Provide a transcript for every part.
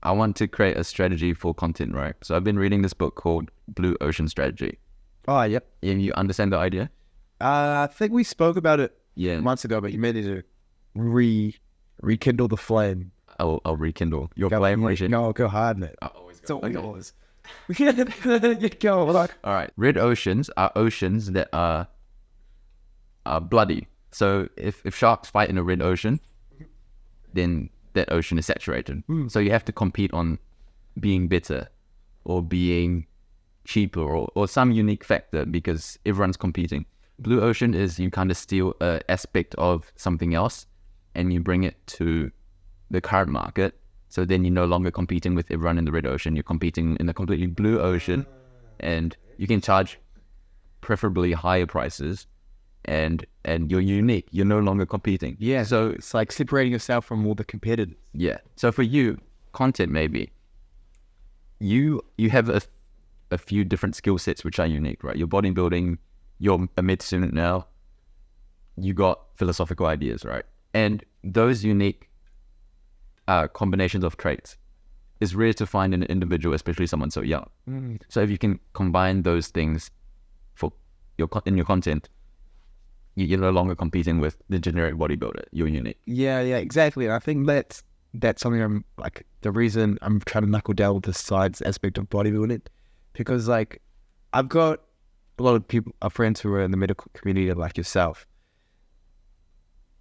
I want to create a strategy for content, right? So I've been reading this book called Blue Ocean Strategy. Oh, yep. You understand the idea? I think we spoke about it Yeah. months ago, but you may need to rekindle the flame. I'll rekindle your flame, Rishi. No, go hard, mate. I always It's all okay. yours. Go, like. All right. Red oceans are oceans that are bloody. So if sharks fight in a red ocean, then that ocean is saturated. So you have to compete on being better or being cheaper or some unique factor because everyone's competing. Blue ocean is you kind of steal an aspect of something else and you bring it to the current market. So then you're no longer competing with everyone in the red ocean. You're competing in a completely blue ocean and you can charge preferably higher prices and you're unique. You're no longer competing. Yeah, so it's like separating yourself from all the competitors. Yeah. So for you, content maybe, you have a few different skill sets which are unique, right? You're bodybuilding, you're a med student now, you got philosophical ideas, right? And those unique combinations of traits is rare to find in an individual, especially someone so young. So if you can combine those things in your content, you're no longer competing with the generic bodybuilder. You're unique. Yeah, exactly. And I think that's something I'm like the reason I'm trying to knuckle down with the science aspect of bodybuilding, because like I've got a lot of people, friends who are in the medical community like yourself,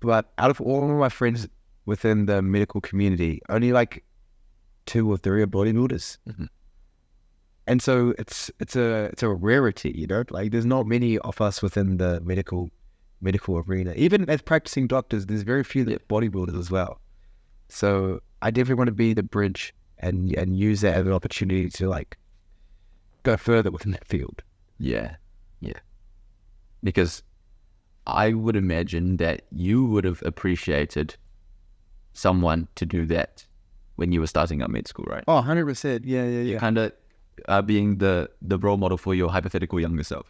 but out of all of my friends within the medical community, only like 2 or 3 are bodybuilders. And so it's a rarity, you know. Like there's not many of us within the medical arena. Even as practicing doctors, there's very few that are bodybuilders as well. So I definitely want to be the bridge and use that as an opportunity to like go further within that field. Yeah. Because I would imagine that you would have appreciated someone to do that when you were starting up med school, right? Oh, 100%. Yeah. You kind of being the role model for your hypothetical younger self.